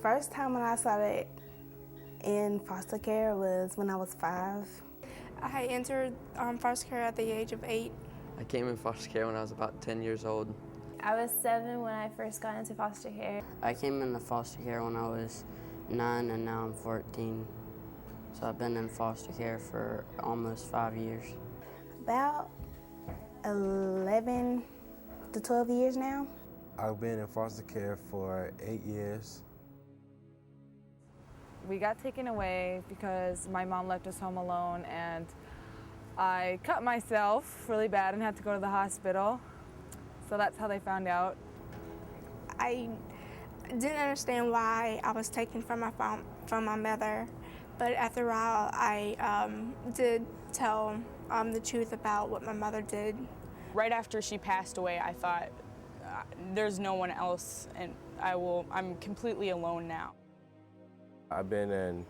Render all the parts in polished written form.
first time when I started in foster care was when I was 5. I entered foster care at the age of 8. I came in foster care when I was about 10 years old. I was 7 when I first got into foster care. I came into foster care when I was 9 and now I'm 14. So I've been in foster care for almost 5 years. About 11 to 12 years now. I've been in foster care for 8 years. We got taken away because my mom left us home alone, and I cut myself really bad and had to go to the hospital. So that's how they found out. I didn't understand why I was taken from my mother, but after a while I did tell the truth about what my mother did. Right after she passed away, I thought, there's no one else, and I'm completely alone now. I've been in,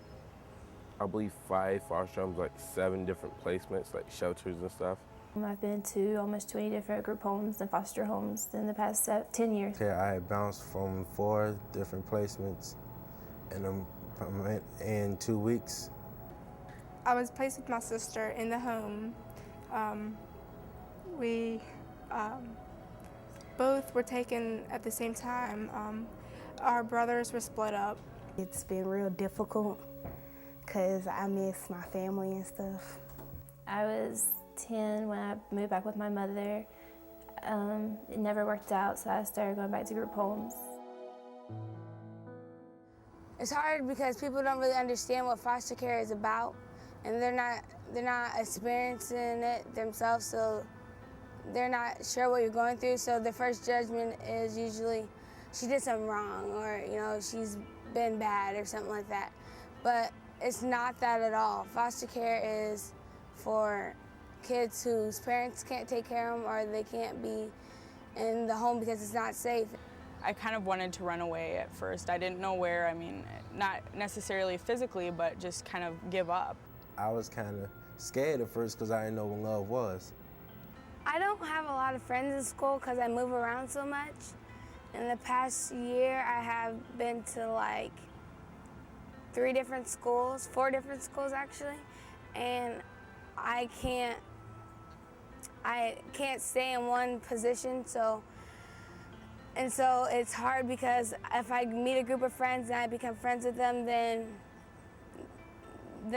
I believe, 5 foster homes, like 7 different placements, like shelters and stuff. I've been to almost 20 different group homes and foster homes in the past 10 years. Yeah, I had bounced from 4 different placements in 2 weeks. I was placed with my sister in the home. We both were taken at the same time. Our brothers were split up. It's been real difficult because I miss my family and stuff. I was 10 when I moved back with my mother. It never worked out, so I started going back to group homes. It's hard because people don't really understand what foster care is about, and they're not experiencing it themselves, so they're not sure what you're going through. So the first judgment is usually she did something wrong, or she's been bad or something like that. But it's not that at all. Foster care is for kids whose parents can't take care of them, or they can't be in the home because it's not safe. I kind of wanted to run away at first. I didn't know where. I mean, not necessarily physically, but just kind of give up. I was kind of scared at first because I didn't know what love was. I don't have a lot of friends in school because I move around so much. In the past year, I have been to like 4 different schools actually, and I can't stay in one position, so it's hard because if I meet a group of friends and I become friends with them, then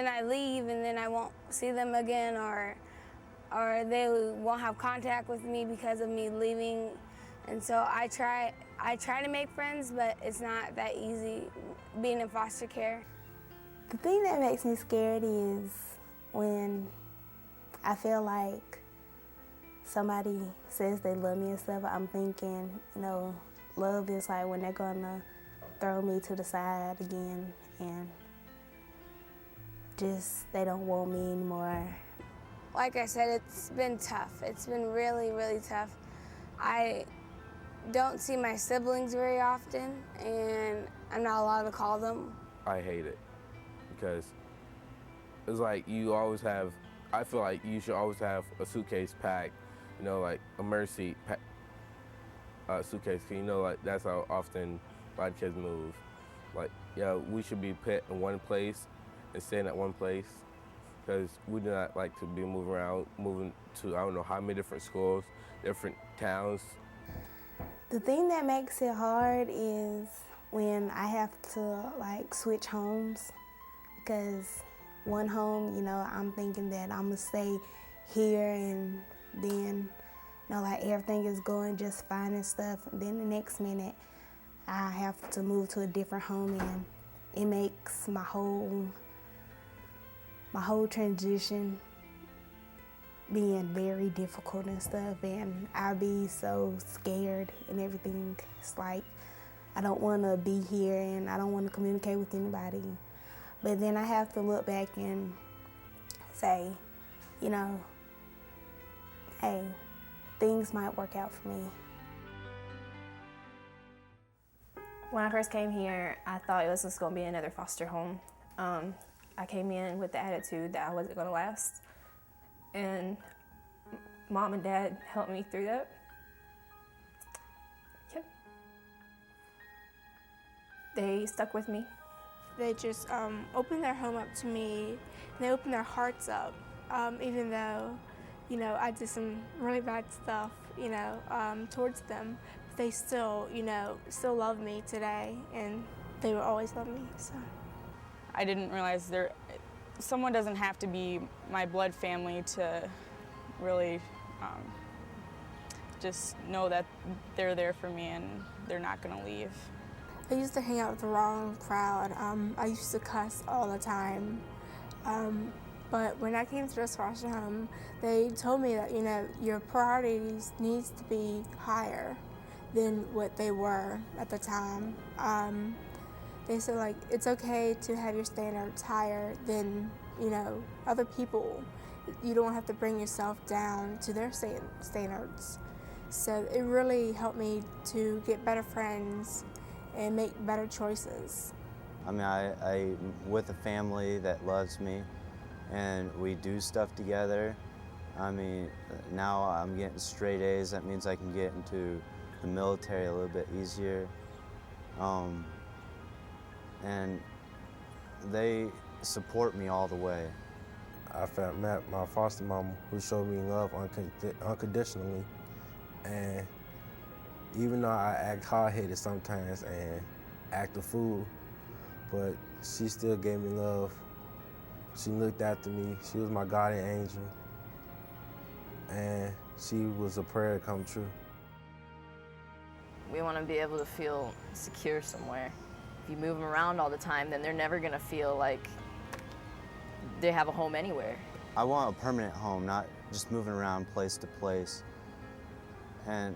I leave and then I won't see them again, or they won't have contact with me because of me leaving. And so I try to make friends, but it's not that easy being in foster care. The thing that makes me scared is when I feel like somebody says they love me and stuff. I'm thinking, love is like when they're gonna throw me to the side again and just they don't want me anymore. Like I said, it's been tough. It's been really, really tough. I don't see my siblings very often, and I'm not allowed to call them. I hate it because it's like you always have, I feel like you should always have a suitcase packed, like a Mercy suitcase. Like that's how often a lot of kids move. Like, we should be put in one place and staying at one place because we do not like to be moving to I don't know how many different schools, different towns. The thing that makes it hard is when I have to switch homes, because one home, I'm thinking that I'm gonna stay here and then, everything is going just fine and stuff. And then the next minute, I have to move to a different home, and it makes my whole transition being very difficult and stuff, and I'll be so scared and everything. It's like I don't want to be here and I don't want to communicate with anybody. But then I have to look back and say, hey, things might work out for me. When I first came here, I thought it was just going to be another foster home. I came in with the attitude that I wasn't going to last, and Mom and Dad helped me through that. Yep. They stuck with me. They just opened their home up to me, and they opened their hearts up, even though, you know, I did some really bad stuff, you know, towards them. They still, you know, still love me today, and they will always love me, so. I didn't realize someone doesn't have to be my blood family to really just know that they're there for me and they're not gonna leave. I used to hang out with the wrong crowd. I used to cuss all the time. But when I came to this foster home, they told me that, you know, your priorities needs to be higher than what they were at the time. They said, like, it's okay to have your standards higher than, you know, other people. You don't have to bring yourself down to their standards. So it really helped me to get better friends and make better choices. I mean, I'm with a family that loves me, and we do stuff together. I mean, now I'm getting straight A's. That means I can get into the military a little bit easier. And they support me all the way. I met my foster mom who showed me love unconditionally. And even though I act hard-headed sometimes and act a fool, but she still gave me love. She looked after me. She was my guardian angel. And she was a prayer come true. We want to be able to feel secure somewhere. If you move them around all the time, then they're never going to feel like they have a home anywhere. I want a permanent home, not just moving around place to place. And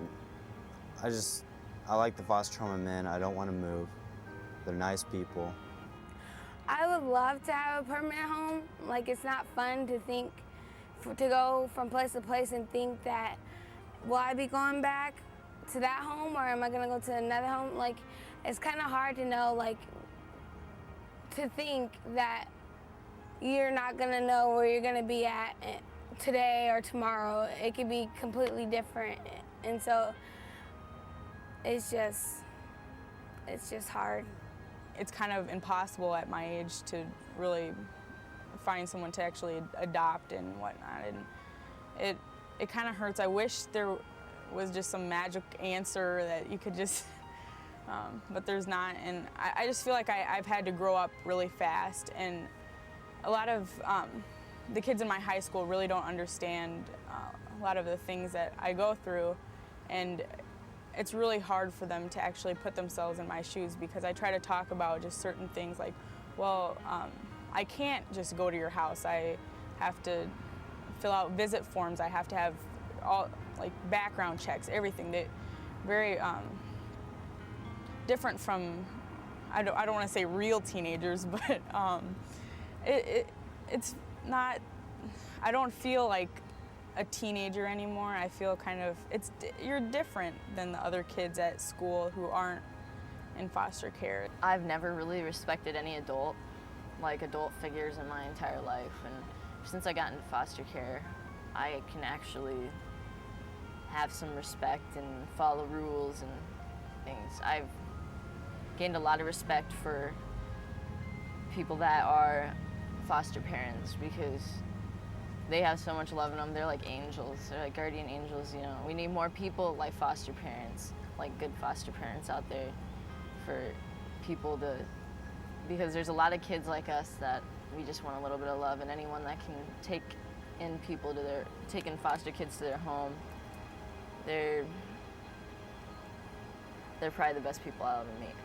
I like the foster home I'm in. I don't want to move. They're nice people. I would love to have a permanent home. Like, it's not fun to think, to go from place to place and think that, will I be going back to that home or am I gonna go to another home? Like, it's kind of hard to know, like, to think that you're not gonna know where you're gonna be at today or tomorrow. It could be completely different. And so it's just hard. It's kind of impossible at my age to really find someone to actually adopt and whatnot. And it kind of hurts. I wish there was just some magic answer that you could just, but there's not. And I just feel like I've had to grow up really fast. And a lot of the kids in my high school really don't understand a lot of the things that I go through. And it's really hard for them to actually put themselves in my shoes because I try to talk about just certain things like, well, I can't just go to your house. I have to fill out visit forms. I have to have all, like, background checks, everything. That very different from, I don't want to say real teenagers, but it's not, I don't feel like a teenager anymore. I feel kind of, you're different than the other kids at school who aren't in foster care. I've never really respected any adult figures in my entire life, and since I got into foster care, I can actually have some respect and follow rules and things. I've gained a lot of respect for people that are foster parents because they have so much love in them. They're like angels. They're like guardian angels, you know. We need more people like foster parents, like good foster parents out there for people to, because there's a lot of kids like us that we just want a little bit of love, and anyone that can take in foster kids to their home, they're probably the best people I'll ever meet.